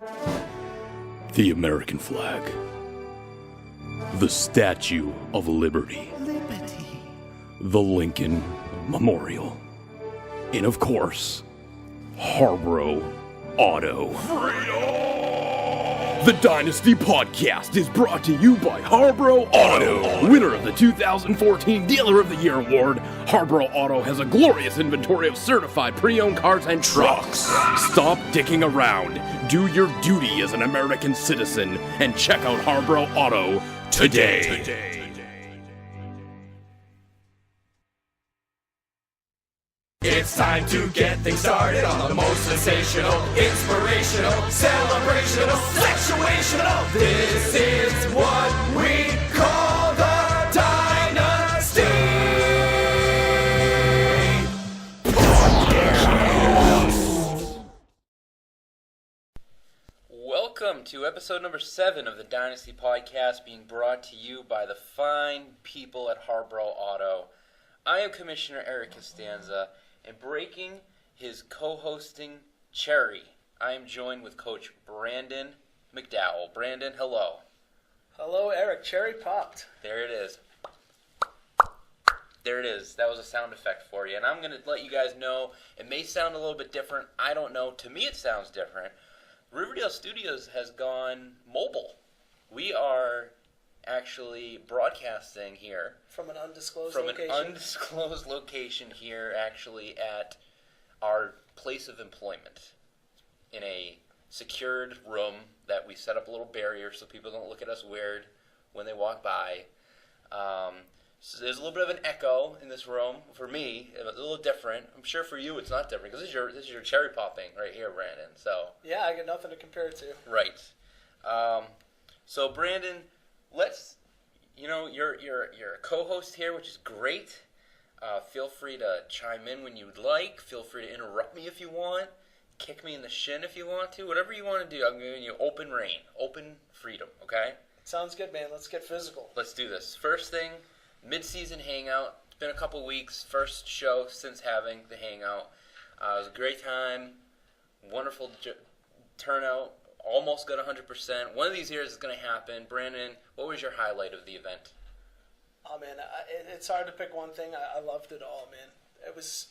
The American flag. The Statue of Liberty. The Lincoln Memorial. And of course, Harborough Auto. The Dynasty Podcast is brought to you by Harborough Auto. Winner of the 2014 Dealer of the Year Award, Harborough Auto has a glorious inventory of certified pre-owned cars and trucks. Stop dicking around. Do your duty as an American citizen and check out Harborough Auto today. It's time to get things started on the most sensational, inspirational, celebrational, sexuational. This is what we call the Dynasty Podcast. Welcome to episode number 7 of the Dynasty Podcast, being brought to you by the fine people at Harborough Auto. I am Commissioner Eric Costanza. And breaking his co-hosting cherry, I am joined with Coach Brandon McDowell. Brandon, hello. Hello, Eric. Cherry popped. There it is. There it is. That was a sound effect for you. And I'm going to let you guys know, it may sound a little bit different. I don't know. To me, it sounds different. Riverdale Studios has gone mobile. We are actually broadcasting here from an undisclosed location here, actually at our place of employment, in a secured room that we set up a little barrier so people don't look at us weird when they walk by. So there's a little bit of an echo in this room for me, a little different. I'm sure for you it's not different because this is your cherry popping right here, Brandon. So yeah, I got nothing to compare it to. Right. So Brandon, you're a co-host here, which is great. Feel free to chime in when you would like. Feel free to interrupt me if you want. Kick me in the shin if you want to. Whatever you want to do, I'm giving you open reign, open freedom, okay? Sounds good, man. Let's get physical. Let's do this. First thing, mid-season hangout. It's been a couple weeks. First show since having the hangout. It was a great time. Wonderful turnout. Almost got 100%. One of these years is going to happen. Brandon, what was your highlight of the event? Oh, man, it's hard to pick one thing. I loved it all, man. It was,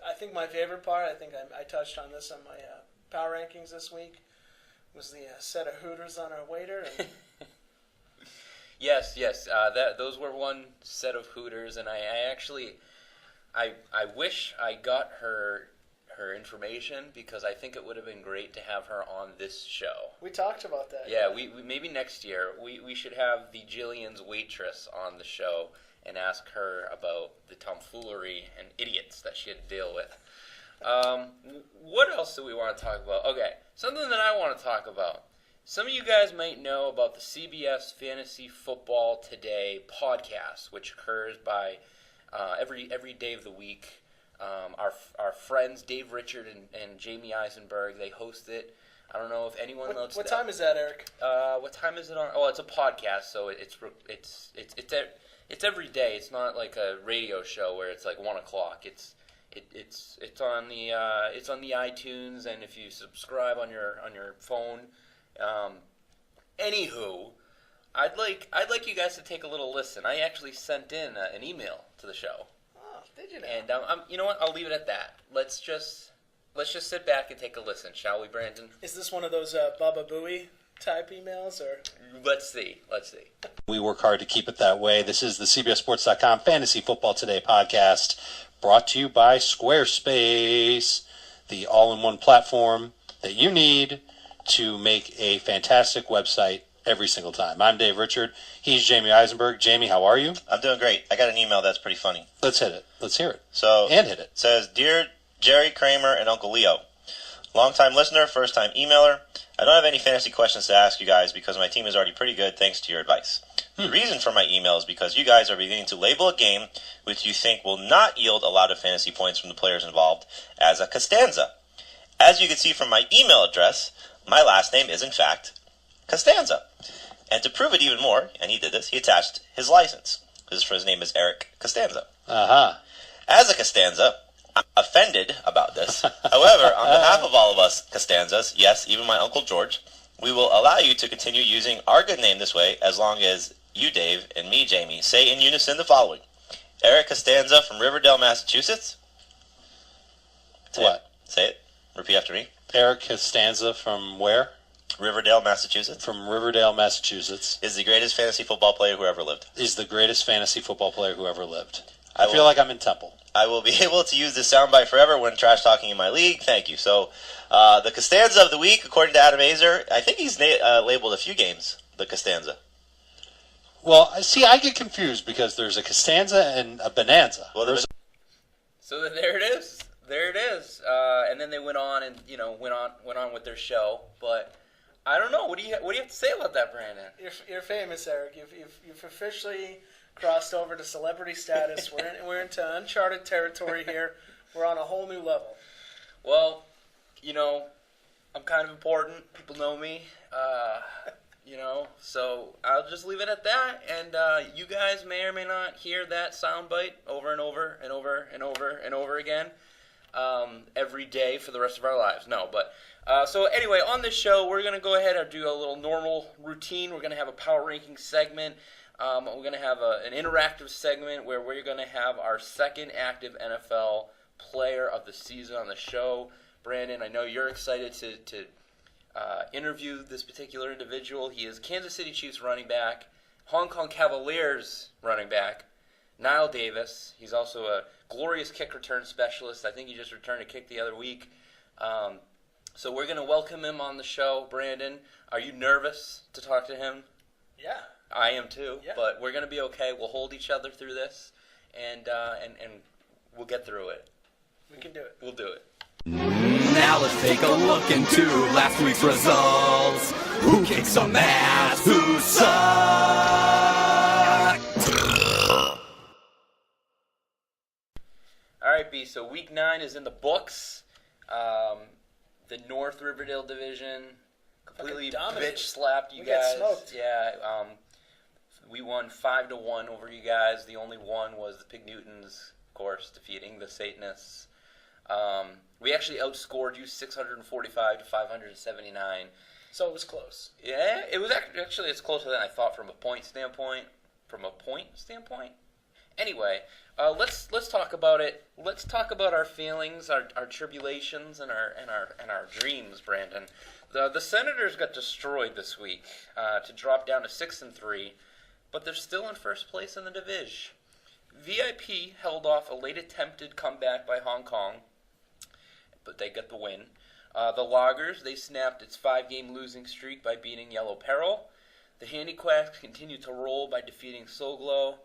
I think my favorite part, I think I touched on this on my power rankings this week, was the set of Hooters on our waiter. And Yes. Those were one set of Hooters, and I wish I got her information, because I think it would have been great to have her on this show. We talked about that. Yeah, we maybe next year we should have the Jillian's waitress on the show and ask her about the tomfoolery and idiots that she had to deal with. What else do we want to talk about? Okay, something that I want to talk about. Some of you guys might know about the CBS Fantasy Football Today podcast, which occurs by every day of the week. Our friends Dave Richard and Jamie Eisenberg, they host it. I don't know if anyone knows. What time is that, Eric? What time is it on? Oh, it's a podcast, so it's every day. It's not like a radio show where it's like 1 o'clock. It's on the iTunes, and if you subscribe on your phone. Anywho, I'd like you guys to take a little listen. I actually sent in an email to the show. Did you know? And you know what? I'll leave it at that. Let's just sit back and take a listen, shall we, Brandon? Is this one of those Baba Booey type emails, or? Let's see. We work hard to keep it that way. This is the CBSSports.com Fantasy Football Today podcast, brought to you by Squarespace, the all-in-one platform that you need to make a fantastic website every single time. I'm Dave Richard. He's Jamie Eisenberg. Jamie, how are you? I'm doing great. I got an email that's pretty funny. Let's hit it. Let's hear it. Hit it. It says, Dear Jerry, Kramer, and Uncle Leo, long-time listener, first-time emailer, I don't have any fantasy questions to ask you guys because my team is already pretty good thanks to your advice. The reason for my email is because you guys are beginning to label a game which you think will not yield a lot of fantasy points from the players involved as a Costanza. As you can see from my email address, my last name is, in fact, Costanza. And to prove it even more, and he did this, he attached his license. His name is Eric Costanza. Uh-huh. As a Costanza, I'm offended about this. However, on behalf of all of us Costanzas, yes, even my Uncle George, we will allow you to continue using our good name this way as long as you, Dave, and me, Jamie, say in unison the following. Eric Costanza from Riverdale, Massachusetts. Say it. Repeat after me. Eric Costanza from where? Riverdale, Massachusetts. From Riverdale, Massachusetts. Is the greatest fantasy football player who ever lived. Is the greatest fantasy football player who ever lived. I feel like I'm in Temple. I will be able to use this soundbite forever when trash talking in my league. Thank you. So, the Costanza of the week, according to Adam Azer, I think he's labeled a few games the Costanza. Well, see, I get confused because there's a Costanza and a Bonanza. Well, So there it is. There it is. And then they went on and went on with their show. But I don't know. What do you have to say about that, Brandon? You're famous, Eric. You've officially crossed over to celebrity status. We're into uncharted territory here. We're on a whole new level. Well, I'm kind of important. People know me. So I'll just leave it at that. And you guys may or may not hear that soundbite over and over and over and over and over again every day for the rest of our lives. No, but so anyway, on this show, we're going to go ahead and do a little normal routine. We're going to have a power ranking segment. We're going to have an interactive segment where we're going to have our second active NFL player of the season on the show. Brandon, I know you're excited to interview this particular individual. He is Kansas City Chiefs running back, Hong Kong Cavaliers running back, Niall Davis. He's also a glorious kick return specialist. I think he just returned a kick the other week. So we're going to welcome him on the show. Brandon, are you nervous to talk to him? Yeah. I am too, yeah. But we're going to be okay. We'll hold each other through this, and we'll get through it. We can do it. We'll do it. Now let's take a look into last week's results. Who kicked some ass? Who sucked? All right, B. So week 9 is in the books. The North Riverdale division completely bitch slapped you guys. We got smoked. Yeah. We won 5-1 over you guys. The only one was the Pig Newtons, of course, defeating the Satanists. We actually outscored you 645 to 579. So it was close. Yeah, it was actually it's closer than I thought from a point standpoint. Anyway, let's talk about it. Let's talk about our feelings, our tribulations, and our dreams, Brandon. The Senators got destroyed this week to drop down to 6-3, but they're still in first place in the division. VIP held off a late attempted comeback by Hong Kong, but they got the win. The Loggers, they snapped its 5-game losing streak by beating Yellow Peril. The Handiquacks continued to roll by defeating Soglo.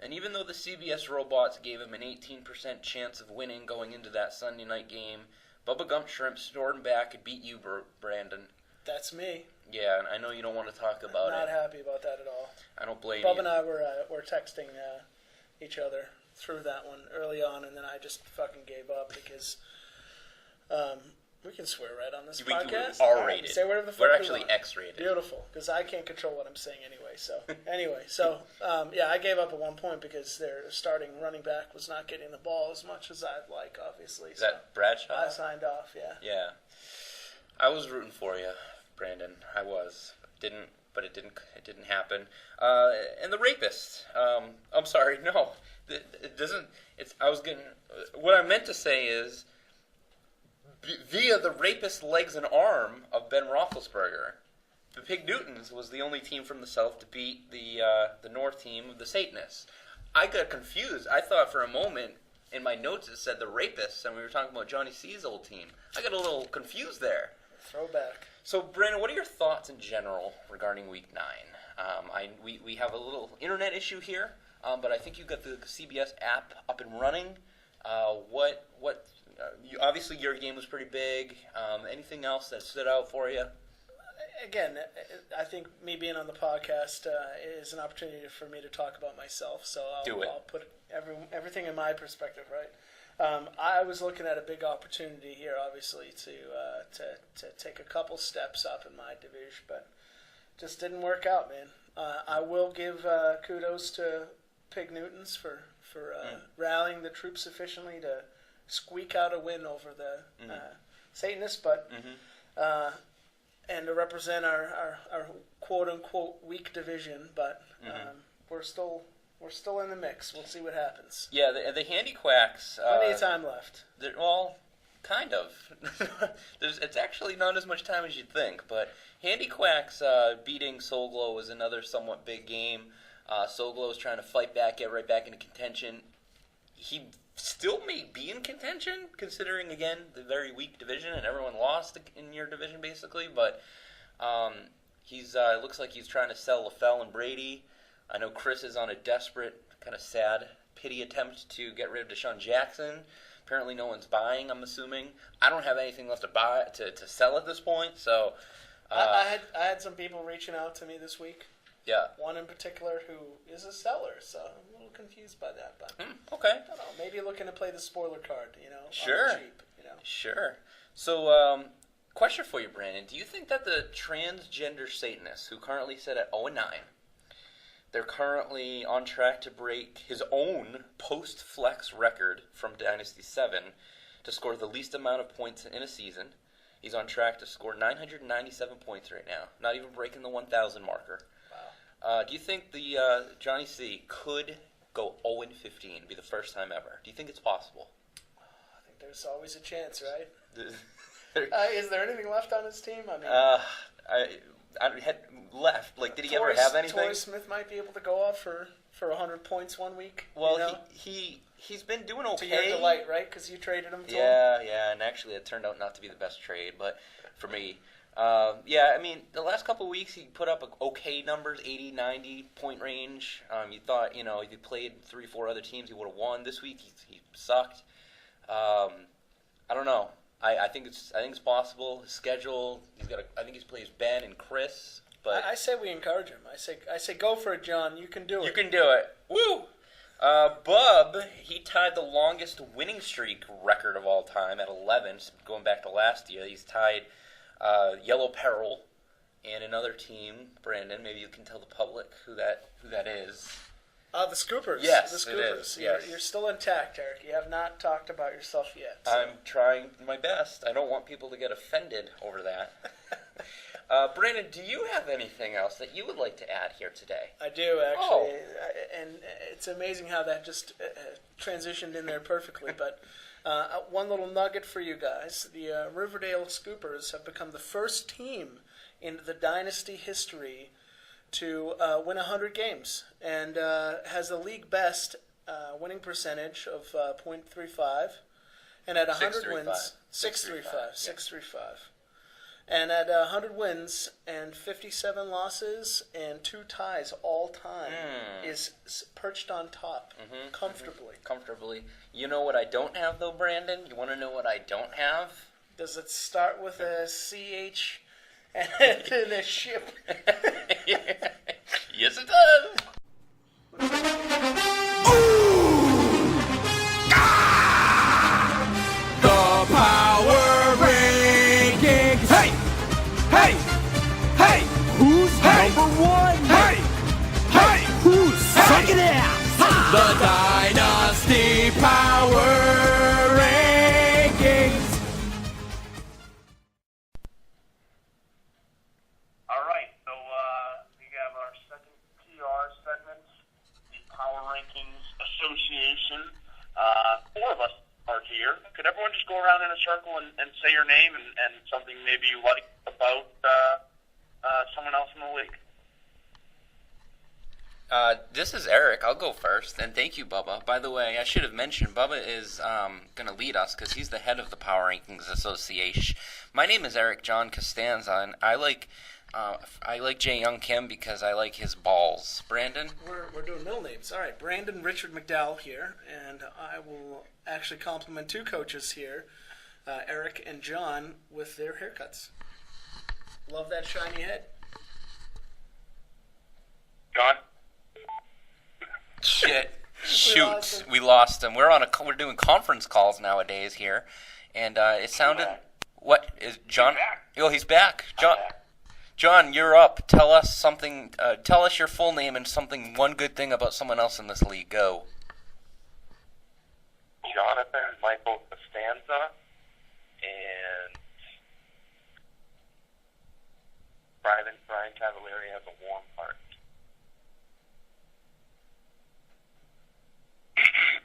And even though the CBS Robots gave him an 18% chance of winning going into that Sunday night game, Bubba Gump Shrimp stormed back and beat you, Brandon. That's me. Yeah, and I know you don't want to talk about Not it. happy about that at all. I don't blame Bubba you. and I were texting each other through that one early on, and then I just fucking gave up because we can swear right on this podcast. We're R-rated. Say whatever the fuck We're we actually want. X-rated. Beautiful, because I can't control what I'm saying anyway. So yeah, I gave up at one point because their starting running back was not getting the ball as much as I'd like. Obviously, Is that Bradshaw? I signed off. Yeah. Yeah. I was rooting for you, Brandon. I was. But it didn't happen. And the rapist. I'm sorry. No, it doesn't. What I meant to say is, via the rapist legs and arm of Ben Roethlisberger, the Pig Newtons was the only team from the South to beat the North team of the Satanists. I got confused. I thought for a moment in my notes it said the rapists, and we were talking about Johnny C's old team. I got a little confused there. Throwback. So, Brandon, what are your thoughts in general regarding Week 9? We have a little internet issue here, but I think you got the CBS app up and running. Obviously, your game was pretty big. Anything else that stood out for you? Again, I think me being on the podcast is an opportunity for me to talk about myself. So I'll put everything in my perspective, right? I was looking at a big opportunity here, obviously, to take a couple steps up in my division, but just didn't work out, man. I will give kudos to Pig Newtons for rallying the troops sufficiently to squeak out a win over the Satanists, but and to represent our quote unquote weak division, but we're still in the mix. We'll see what happens. Yeah, the Handy Quacks. Plenty of time left. Well, kind of. It's actually not as much time as you'd think, but Handy Quacks beating Soul Glow was another somewhat big game. Soul Glow is trying to fight back, get right back into contention. He still may be in contention, considering, again, the very weak division, and everyone lost in your division, basically, but it looks like he's trying to sell LaFell and Brady. I know Chris is on a desperate, kind of sad, pity attempt to get rid of Deshaun Jackson. Apparently no one's buying, I'm assuming. I don't have anything left to buy to sell at this point, so... I had some people reaching out to me this week. Yeah. One in particular who is a seller, so I'm a little confused by that. But okay. I don't know, maybe looking to play the spoiler card, Sure. on the cheap, Sure. So, question for you, Brandon. Do you think that the transgender Satanists, who currently sit at 0-9, they're currently on track to break his own post-flex record from Dynasty 7 to score the least amount of points in a season? He's on track to score 997 points right now, not even breaking the 1,000 marker. Wow. Do you think the Johnny C could go 0-15, be the first time ever? Do you think it's possible? I think there's always a chance, right? Is there anything left on his team? I mean, I had left. Like, did he ever have anything? Torrey Smith might be able to go off for 100 points one week. Well, he's been doing okay. To your delight, right? Because you traded him to him? Yeah, and actually it turned out not to be the best trade, but for me. I mean, the last couple of weeks he put up okay numbers, 80, 90 point range. You thought, if he played 3-4 other teams, he would have won. This week he sucked. I don't know. I think it's possible. His schedule, I think he plays Ben and Chris. But I say we encourage him. I say go for it, John. You can do it. You can do it. Woo! Bub, he tied the longest winning streak record of all time at 11, going back to last year. He's tied Yellow Peril and another team. Brandon, maybe you can tell the public who that is. The Scoopers. Yes, the Scoopers. it is. Yes. You're still intact, Eric. You have not talked about yourself yet. So. I'm trying my best. I don't want people to get offended over that. Brandon, do you have anything else that you would like to add here today? I do, actually. And it's amazing how that just transitioned in there perfectly. But one little nugget for you guys. The Riverdale Scoopers have become the first team in the Dynasty history to win 100 games and has the league best winning percentage of .35, and at 100 wins, 635. And at 100 wins and 57 losses and 2 ties all time is perched on top comfortably. Comfortably. You know what I don't have, though, Brandon? You want to know what I don't have? Does it start with a CH and a ship? Yes, it does. The Power Rankings. Hey, who's number one? Hey, who's sucking ass? The Dynasty Power Rankings. All right, so we have our second PR segment, the Power Rankings Association. 4 of us are here. Could everyone just go around in a circle and say your name and something maybe you like about someone else in the league? This is Eric. I'll go first, and thank you, Bubba. By the way, I should have mentioned, Bubba is going to lead us because he's the head of the Power Rankings Association. My name is Eric John Costanza, and I like Jay Young Kim because I like his balls. Brandon? We're doing middle names. All right, Brandon Richard McDowell here, and I will actually compliment 2 coaches here, Eric and John, with their haircuts. Love that shiny head. John? Shit. Shoot. We lost him. We're doing conference calls nowadays here, and it sounded. What is John? Oh, he's back. John, you're up. Tell us something. Tell us your full name and one good thing about someone else in this league. Go. Jonathan Michael Costa, and Brian Cavalieri has a warm heart.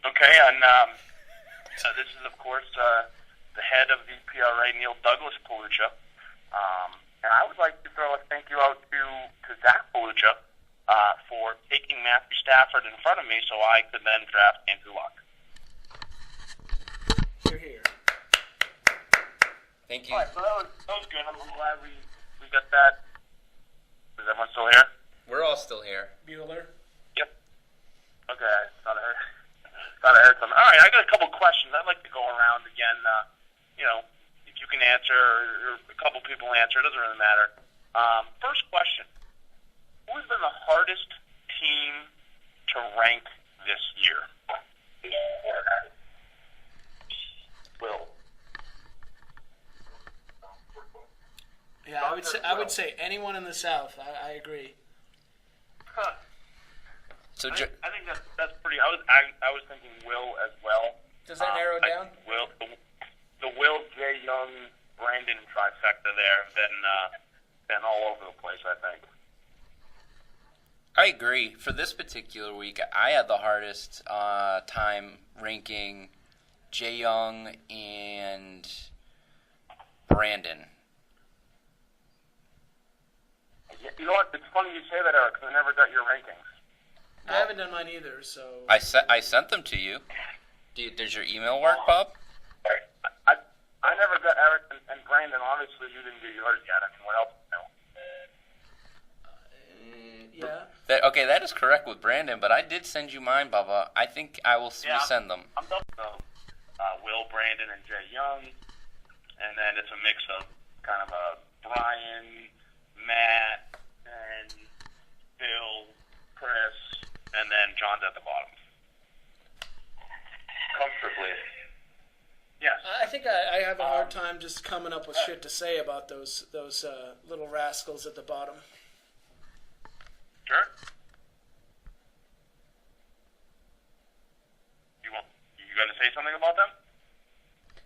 Okay, and so this is, of course, the head of the PRA, Neil Douglas Palucha. And I would like to throw a thank you out to Zach Palucha for taking Matthew Stafford in front of me so I could then draft Andrew Luck. You're here. Thank you. All right, so that was good. I'm glad we got that. Is everyone still here? We're all still here. Bueller. Yep. Okay, I thought I heard something. All right, I got a couple questions. I'd like to go around again. If you can answer, or a couple people answer, it doesn't really matter. First question: who has been the hardest team to rank this year? Will. Yeah, I would say anyone in the South. I agree. Huh. So I think that's pretty. I was thinking Will as well. Does that narrow it down? Will, the Will, Jay Young, Brandon trifecta there have been all over the place, I think. I agree. For this particular week, I had the hardest time ranking Jay Young and Brandon. You know what? It's funny you say that, Eric, because I never got your rankings. I haven't done mine either, so... I sent them to you. Does your email work, Bob? I never got Eric and Brandon. Obviously, you didn't do yours yet. I mean, what else? Yeah. Okay, that is correct with Brandon, but I did send you mine, Bubba. I think I will resend them. I'm done with them. Will, Brandon, and Jay Young. And then it's a mix of kind of a Brian, Matt, and Bill, Chris, and then John's at the bottom. Comfortably. Yes. I think I have a hard time just coming up with shit to say about those little rascals at the bottom. Sure. You going to say something about them?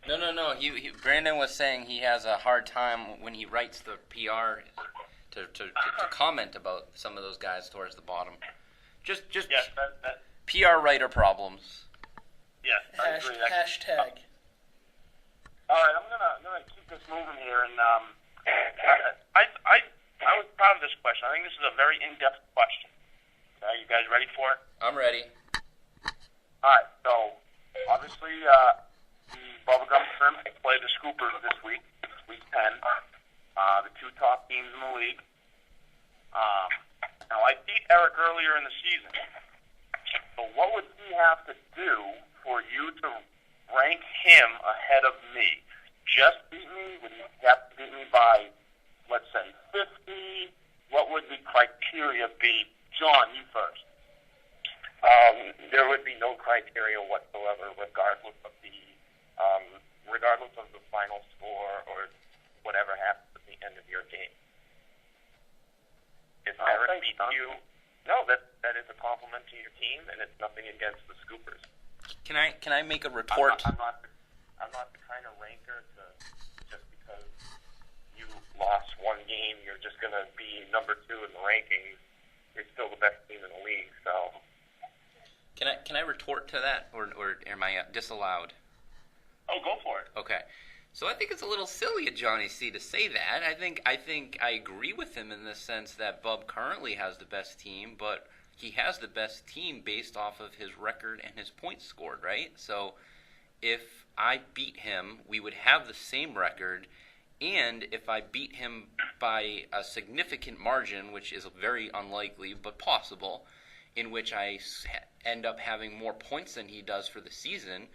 No. Brandon was saying he has a hard time when he writes the PR to comment about some of those guys towards the bottom. Just Yes, that PR writer problems. yes, I agree. Hashtag. All right, I'm gonna keep this moving here, and I was proud of this question. I think this is a very in-depth question. Are you guys ready for it? I'm ready. All right, so obviously the Bubblegum Shrimp play the Scoopers this week. It's week 10. The two top teams in the league. Now I beat Eric earlier in the season. So what would he have to do for you to rank him ahead of me? Just beat me? Would he have to beat me by, let's say, 50? What would the criteria be? John, you first. There would be no criteria whatsoever, regardless of the final score or whatever happens at the end of your game. If Eric beats you, no, that is a compliment to your team, and it's nothing against the Scoopers. Can I make a retort? I'm not the kind of ranker to just because you lost one game, you're just going to be number 2 in the rankings. You're still the best team in the league, so. Can I retort to that, or am I disallowed? Oh, go for it. Okay. So I think it's a little silly of Johnny C to say that. I think I agree with him in the sense that Bub currently has the best team, but he has the best team based off of his record and his points scored, right? So if I beat him, we would have the same record, and if I beat him by a significant margin, which is very unlikely but possible, in which I end up having more points than he does for the season,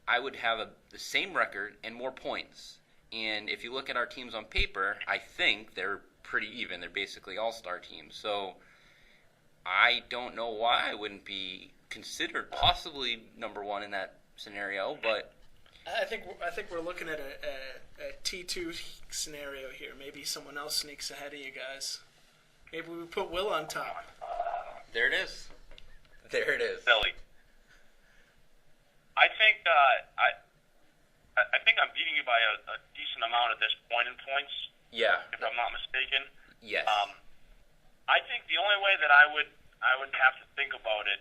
I would have the same record and more points. And if you look at our teams on paper, I think they're pretty even. They're basically all-star teams. So I don't know why I wouldn't be considered possibly number 1 in that scenario, but I think we're looking at a T2 scenario here. Maybe someone else sneaks ahead of you guys. Maybe we put Will on top. there it is. There it is. Silly. I think I think I'm beating you by a decent amount at this point in points. Yeah. If I'm not mistaken. Yes. I think the only way that I would have to think about it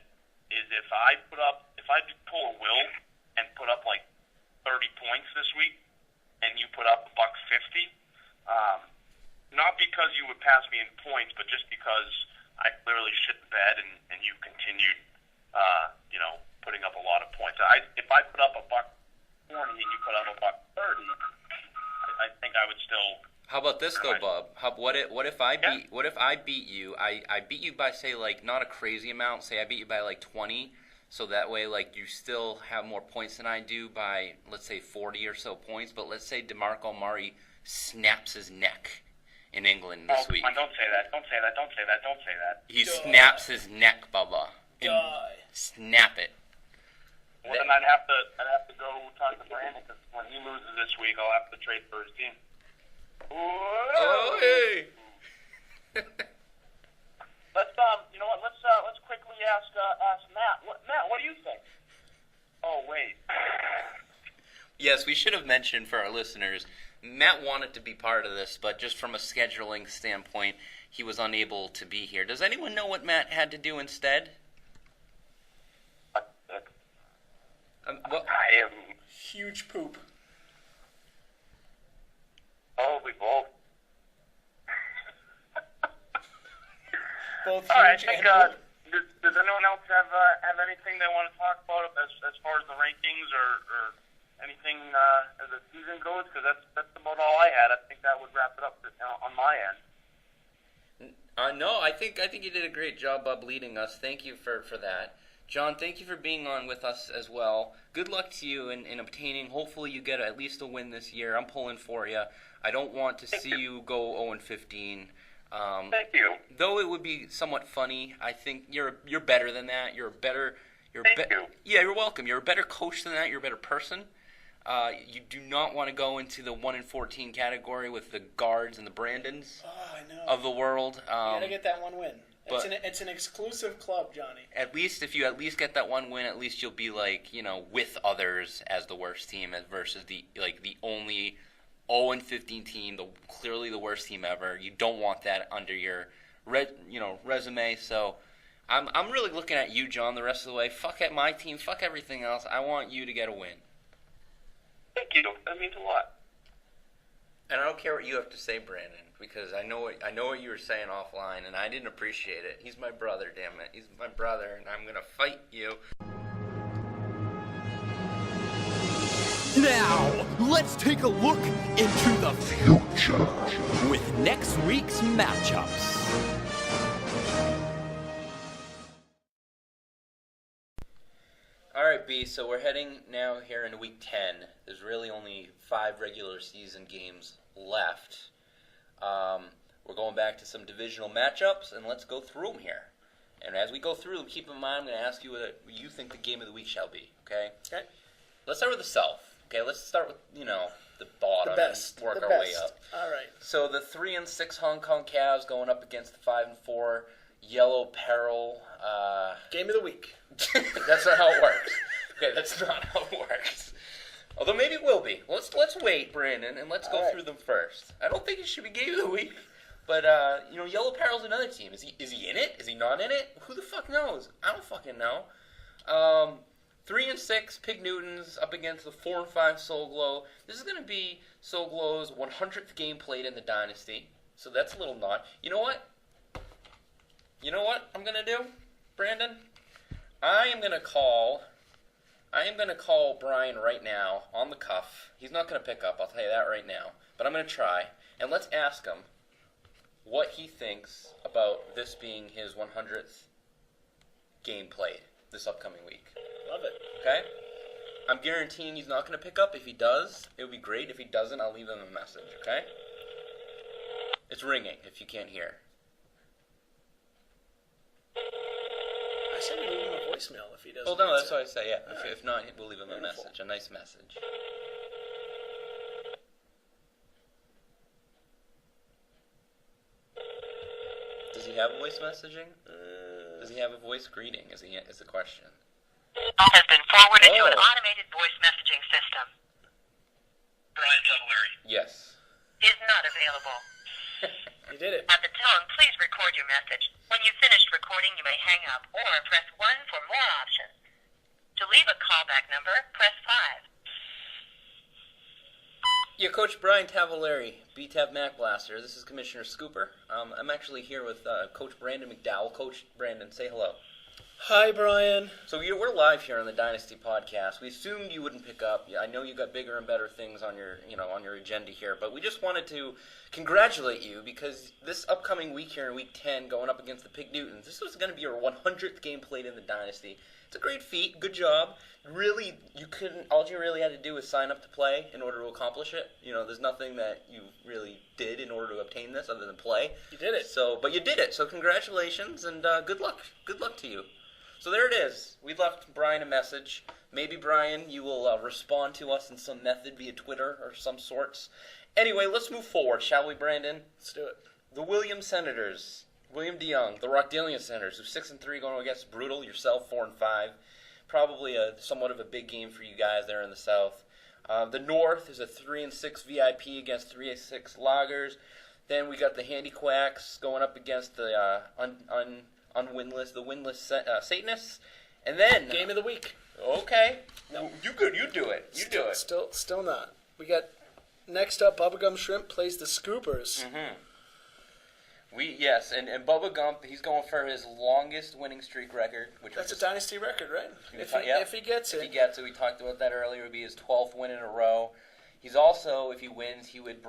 is if I pull a will and put up like 30 points this week, and you put up $1.50. Not because you would pass me in points, but just because I clearly shit the bed and you continued, putting up a lot of points. If I put up $1.20 and you put up $1.30, I think I would still. How about this though, Bob? What if I beat you? I beat you by, say, like, not a crazy amount. Say I beat you by like 20, so that way, like, you still have more points than I do by, let's say, 40 or so points. But let's say DeMarco Murray snaps his neck in England this week. Don't say that. Don't say that. Don't say that. Don't say that. He snaps his neck, Bubba. Snap it. Well, then I'd have to go talk to Brandon, because when he loses this week, I'll have to trade for his team. Oh, hey. Let's quickly ask Matt. Matt, what do you think? Oh, wait. Yes, we should have mentioned for our listeners, Matt wanted to be part of this, but just from a scheduling standpoint, he was unable to be here. Does anyone know what Matt had to do instead? I am Huge poop. probably both. Both All right, huge I think, and poop. does anyone else have anything they want to talk about as far as the rankings or anything as the season goes? Because that's about all I had. I think that would wrap it up on my end. No, I think you did a great job, Bob, leading us. Thank you for that. John, thank you for being on with us as well. Good luck to you in obtaining. Hopefully you get at least a win this year. I'm pulling for you. I don't want to see you go 0-15. Thank you. Though it would be somewhat funny, I think you're better than that. Thank you. Yeah, you're welcome. You're a better coach than that. You're a better person. You do not want to go into the 1-14 category with the Guards and the Brandons of the world. You gotta get that one win. It's an exclusive club, Johnny. If you get that one win, at least you'll be like, with others as the worst team versus the only 0-15 team, clearly the worst team ever. You don't want that under your resume. So I'm really looking at you, John, the rest of the way. Fuck at my team, fuck everything else. I want you to get a win. Thank you. That means a lot. And I don't care what you have to say, Brandon, because I know what you were saying offline, and I didn't appreciate it. He's my brother, damn it. He's my brother, and I'm going to fight you. Now, let's take a look into the future with next week's matchups. All right, B, so we're heading now here into Week 10. There's really only 5 regular season games left. We're going back to some divisional matchups, and let's go through them here. And as we go through them, keep in mind I'm going to ask you what you think the game of the week shall be, okay? Okay. Let's start with the South. Okay, let's start with, the bottom The best. and work The our way best. up. All right. So the 3-6 Hong Kong Cavs going up against the 5-4 Yellow Peril. Game of the week. That's not how it works. Okay, that's not how it works. Although maybe it will be. Let's wait, Brandon, and let's go through them first. I don't think it should be Game of the Week, but Yellow Peril's another team. Is he in it? Is he not in it? Who the fuck knows? I don't fucking know. 3-6 Pig Newtons up against the 4-5 Soul Glow. This is going to be Soul Glow's 100th game played in the Dynasty, so that's a little nod. You know what I'm going to do, Brandon? I am going to call Brian right now on the cuff. He's not going to pick up, I'll tell you that right now. But I'm going to try, and let's ask him what he thinks about this being his 100th game played this upcoming week. Love it. Okay? I'm guaranteeing he's not going to pick up. If he does, it would be great. If he doesn't, I'll leave him a message, okay? It's ringing, if you can't hear. I said leave him a voicemail if he doesn't. Well, no, that's answer. what I say, yeah. All right. If not, we'll leave him a Beautiful. message, a nice message. Does he have voice messaging? Does he have a voice greeting? Is the question. Call has been forwarded to an Oh. automated voice messaging system. Brian Tavellari. Yes. Is not available. You did it. At the tone, please record your message. When you've finished recording, you may hang up or press 1 for more options. To leave a callback number, press 5. Yeah, Coach Brian Tavellari, BTAV Mac Blaster. This is Commissioner Scooper. I'm actually here with Coach Brandon McDowell. Coach Brandon, say hello. Hi, Brian. So we're live here on the Dynasty Podcast. We assumed you wouldn't pick up. I know you got bigger and better things on your agenda here, but we just wanted to congratulate you because this upcoming week here in Week 10, going up against the Pig Newtons, this was going to be your 100th game played in the Dynasty. It's a great feat. Good job. Really, all you really had to do was sign up to play in order to accomplish it. There's nothing that you really did in order to obtain this other than play. You did it. But you did it. So congratulations and good luck. Good luck to you. So there it is. We left Brian a message. Maybe, Brian, you will respond to us in some method via Twitter or some sorts. Anyway, let's move forward, shall we, Brandon? Let's do it. The William Senators, William DeYoung, the Rockdalian Senators, who 6-3 going against Brutal, yourself 4-5. Probably somewhat of a big game for you guys there in the South. The North is a 3-6 VIP against 3-6 Loggers. Then we got the Handy Quacks going up against the winless Satanists. And then Game of the week. Okay. No. You do it. Still not. We got next up, Bubblegum Shrimp plays the Scoopers. Mm-hmm. And Bubba Gump, he's going for his longest winning streak record. That's a Dynasty record, right? If he gets it. If he gets it, we talked about that earlier, it would be his 12th win in a row. He's also, if he wins, he would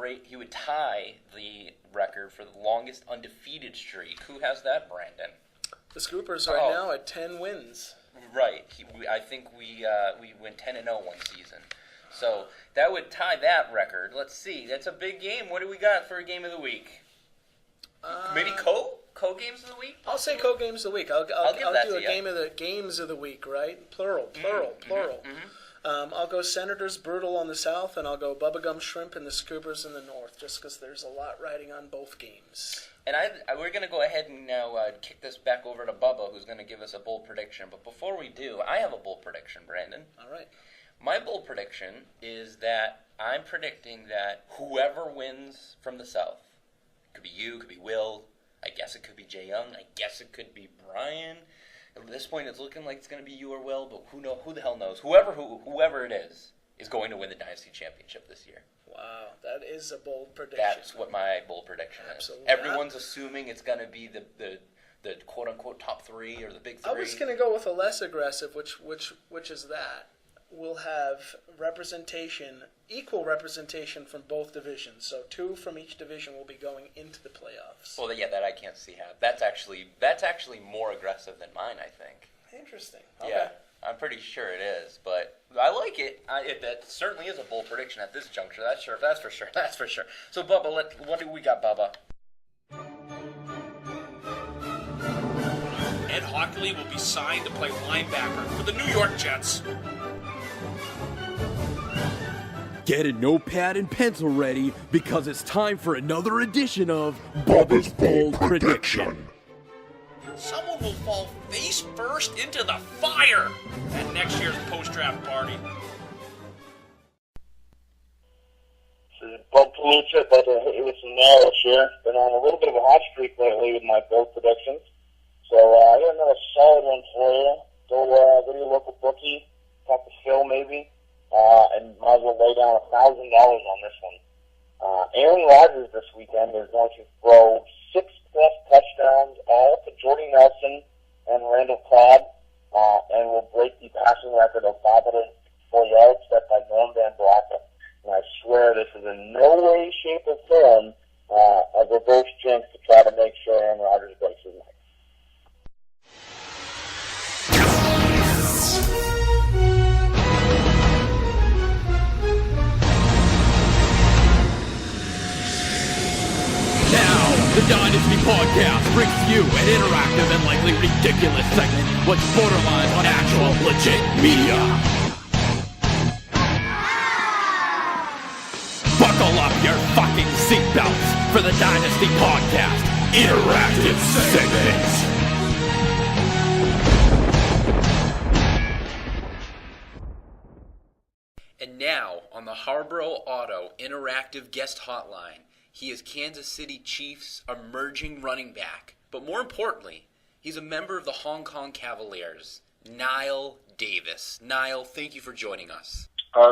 tie the record for the longest undefeated streak. Who has that, Brandon? The Scoopers right now at 10 wins. Right. I think we went 10-0 one season. So that would tie that record. Let's see. That's a big game. What do we got for a game of the week? Maybe co-games of the week? I'll say co-games of the week. I'll do a game of the games of the week, right? Plural. Mm-hmm. I'll go Senators Brutal on the South, and I'll go Bubblegum Shrimp and the Scoopers in the North, just because there's a lot riding on both games. And we're going to go ahead and now kick this back over to Bubba, who's going to give us a bold prediction. But before we do, I have a bold prediction, Brandon. All right. My bold prediction is that I'm predicting that whoever wins from the South, could be you, could be Will, I guess it could be Jay Young, I guess it could be Brian. At this point, it's looking like it's going to be you or Will, but who the hell knows? Whoever it is going to win the Dynasty Championship this year. Wow, that is a bold prediction. That's what my bold prediction is. Absolutely. Everyone's assuming it's going to be the quote-unquote top three or the big three. I was going to go with a less aggressive, which is that. We'll have equal representation from both divisions. So 2 from each division will be going into the playoffs. Well, yeah, that I can't see how. That's actually more aggressive than mine, I think. Interesting. Okay. Yeah, I'm pretty sure it is, but I like it. That certainly is a bold prediction at this juncture. That's for sure. So, Bubba, what do we got, Bubba? Ed Hockley will be signed to play linebacker for the New York Jets. Get a notepad and pencil ready because it's time for another edition of Bubba's Bold Prediction. Someone will fall face first into the fire at next year's post-draft party. This is Bub Palucha, about to hit you with some knowledge here. Been on a little bit of a hot streak lately with my bold predictions. So I got another solid one for you. Go to your local bookie, talk to Phil maybe. And might as well lay down $1,000 on this one. Aaron Rodgers this weekend is going to throw 6+ touchdowns, all to Jordy Nelson and Randall Cobb, and will break the passing record of 504 yards set by Norm Van Bracken. And I swear this is in no way, shape, or form a reverse jinx to try to make sure Aaron Rodgers breaks his neck. The Dynasty Podcast brings you an interactive and likely ridiculous segment which borderlines on actual legit media. Buckle up your fucking seatbelts for the Dynasty Podcast interactive segment. And now, now on the Harborough Auto Interactive Guest Hotline. He is Kansas City Chiefs' emerging running back. But more importantly, he's a member of the Hong Kong Cavaliers, Niall Davis. Niall, thank you for joining us.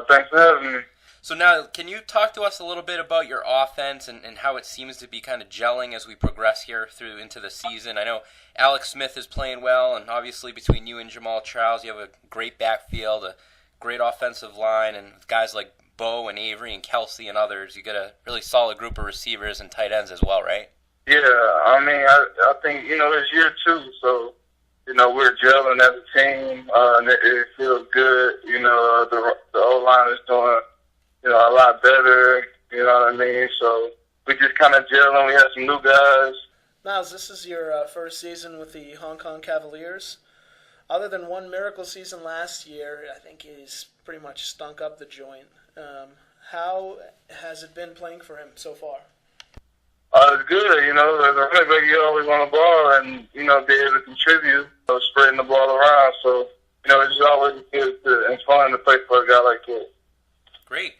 Thanks for having me. So now, can you talk to us a little bit about your offense and how it seems to be kind of gelling as we progress here through into the season? I know Alex Smith is playing well, and obviously between you and Jamal Charles, you have a great backfield, a great offensive line, and guys like Bo and Avery and Kelsey and others, you get a really solid group of receivers and tight ends as well, right? Yeah, I mean, I think, it's year 2, so, we're gelling as a team, and it feels good. The O-line is doing, a lot better, you know what I mean? So we just kind of gelling. We have some new guys. Niles, this is your first season with the Hong Kong Cavaliers. Other than one miracle season last year, I think he's pretty much stunk up the joint. How has it been playing for him so far? It's good, as a running back, you always want the ball and, be able to contribute, spreading the ball around. So, it's just always good and fun to play for a guy like that. Great.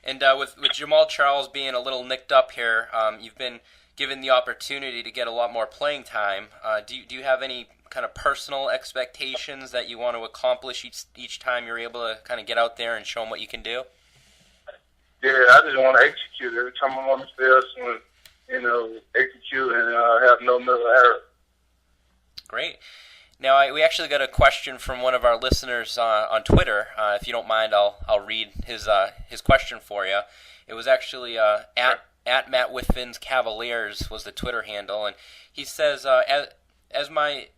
And with Jamal Charles being a little nicked up here, you've been given the opportunity to get a lot more playing time. Do you have any kind of personal expectations that you want to accomplish each time you're able to kind of get out there and show them what you can do? Yeah, I just want to execute. Every time I'm on the field, I just want to, execute and have no middle error. Great. Now, we actually got a question from one of our listeners on Twitter. If you don't mind, I'll read his question for you. It was actually at Matt Whitfin's Cavaliers was the Twitter handle, and he says, as my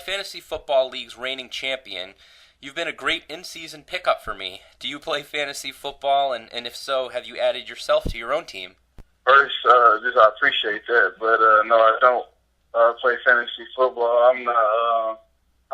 fantasy football league's reigning champion, you've been a great in-season pickup for me. Do you play fantasy football, and if so, have you added yourself to your own team? First, I appreciate that, but no, I don't play fantasy football. I'm not.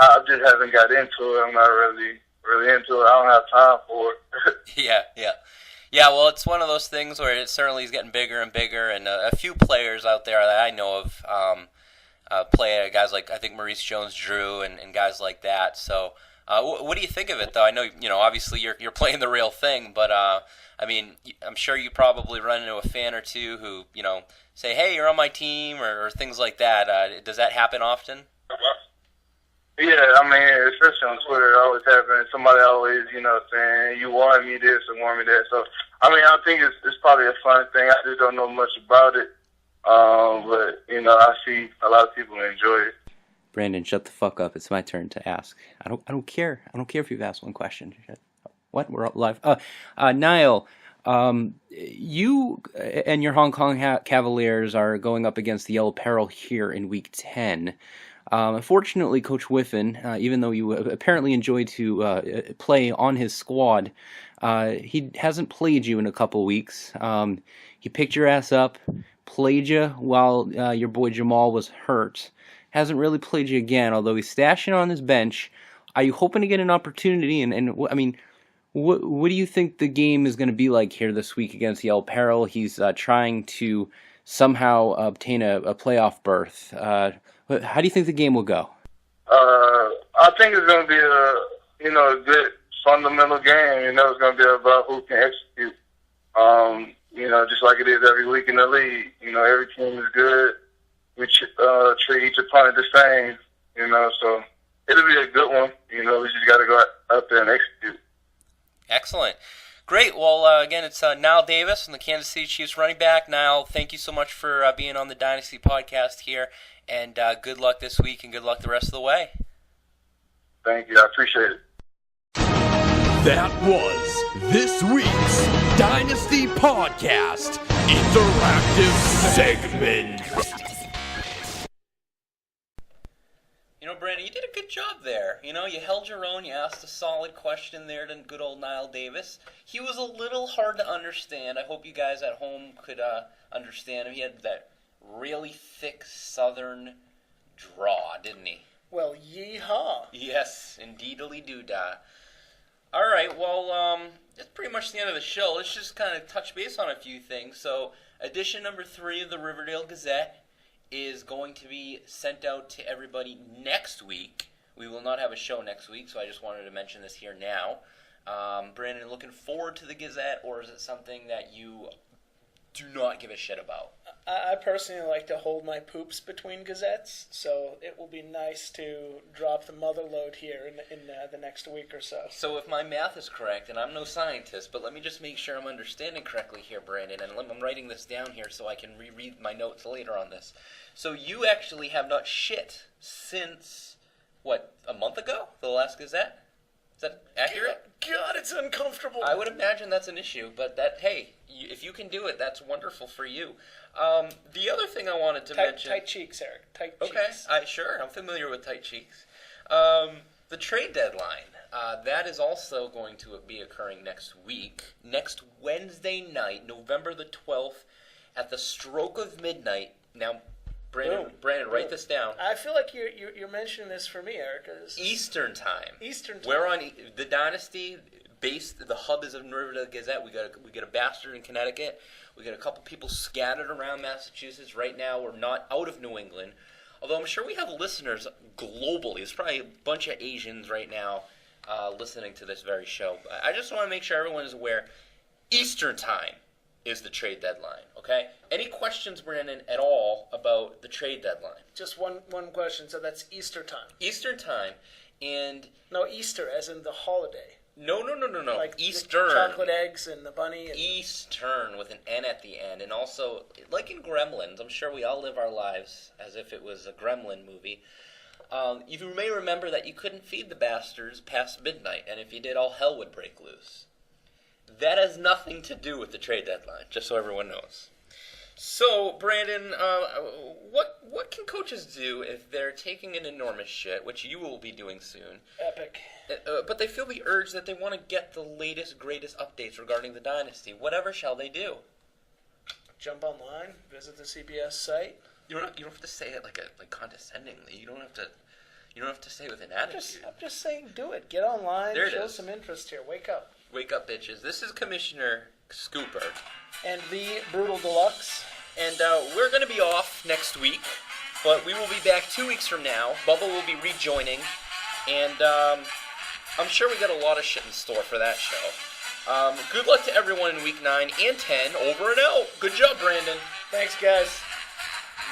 I just haven't got into it. I'm not really into it. I don't have time for it. Yeah. Well, it's one of those things where it certainly is getting bigger and bigger, and a few players out there that I know of play guys like I think Maurice Jones-Drew and guys like that. So, what do you think of it, though? I know obviously you're playing the real thing, but I mean, I'm sure you probably run into a fan or two who say, "Hey, you're on my team," or things like that. Does that happen often? Yeah, I mean, especially on Twitter, it always happens. Somebody always, saying, you wanted me this or wanted me that. So, I mean, I think it's probably a fun thing. I just don't know much about it. But, I see a lot of people enjoy it. Brandon, shut the fuck up. It's my turn to ask. I don't care. I don't care if you've asked one question. What? We're live. Niall, you and your Hong Kong Cavaliers are going up against the Yellow Peril here in Week 10. Unfortunately, Coach Whiffen, even though you apparently enjoyed to play on his squad, he hasn't played you in a couple weeks. He picked your ass up, played you while your boy Jamal was hurt. Hasn't really played you again, although he's stashing on his bench. Are you hoping to get an opportunity? And I mean, what do you think the game is going to be like here this week against Yellow Peril? He's trying to somehow obtain a playoff berth. How do you think the game will go? I think it's going to be a good fundamental game. It's going to be about who can execute. Just like it is every week in the league. Every team is good. We treat each opponent the same. So it'll be a good one. We just got to go out there and execute. Excellent. Great. Well, again, it's Niall Davis from the Kansas City Chiefs running back. Niall, thank you so much for being on the Dynasty Podcast here, and good luck this week and good luck the rest of the way. Thank you. I appreciate it. That was this week's Dynasty Podcast interactive segment. Brandon, you did a good job there. You held your own. You asked a solid question there to good old Niall Davis. He was a little hard to understand. I hope you guys at home could understand him. He had that really thick southern draw, didn't he? Well, yeehaw. Yes, indeedly doo-dah. All right, well, that's pretty much the end of the show. Let's just kind of touch base on a few things. So, edition number 3 of the Riverdale Gazette is going to be sent out to everybody next week. We will not have a show next week, so I just wanted to mention this here now. Brandon, looking forward to the Gazette, or is it something that you do not give a shit about? I personally like to hold my poops between Gazettes, so it will be nice to drop the mother load here in the next week or so. So if my math is correct, and I'm no scientist, but let me just make sure I'm understanding correctly here, Brandon, and I'm writing this down here so I can reread my notes later on this. So you actually have not shit since, what, a month ago? The last Gazette? Is that accurate? God, it's uncomfortable. I would imagine that's an issue, but hey, if you can do it, that's wonderful for you. The other thing I wanted to mention... Tight cheeks, Eric. Tight cheeks. Okay, sure, I'm familiar with tight cheeks. The trade deadline, that is also going to be occurring next week. Next Wednesday night, November the 12th, at the stroke of midnight. Now, Brandon, write this down. I feel like you're mentioning this for me, Eric. Eastern time. Eastern time. We're on the Dynasty base. The hub is in Riverdale Gazette. We got a bastard in Connecticut. We got a couple people scattered around Massachusetts right now. We're not out of New England, although I'm sure we have listeners globally. There's probably a bunch of Asians right now listening to this very show. I just want to make sure everyone is aware. Eastern time is the trade deadline, okay? Any questions, Brandon, at all about the trade deadline? Just one question. So that's Easter time. Eastern time, and... No, Easter, as in the holiday. No. Like Eastern. The chocolate eggs and the bunny. And... Eastern, with an N at the end. And also, like in Gremlins, I'm sure we all live our lives as if it was a Gremlin movie. You may remember that you couldn't feed the bastards past midnight, and if you did, all hell would break loose. That has nothing to do with the trade deadline, just so everyone knows. So, Brandon, what can coaches do if they're taking an enormous shit, which you will be doing soon? Epic. But they feel the urge that they want to get the latest, greatest updates regarding the Dynasty. Whatever shall they do? Jump online, visit the CBS site. You don't have to say it like condescendingly. You don't have to say it with an attitude. I'm just saying, do it. Get online. There it show is. some interest here. Wake up. Wake up, bitches. This is Commissioner Scooper. And the Brutal Deluxe. And we're going to be off next week, but we will be back 2 weeks from now. Bubba will be rejoining, and I'm sure we got a lot of shit in store for that show. Good luck to everyone in week 9 and 10. Over and out. Good job, Brandon. Thanks, guys.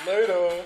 Later.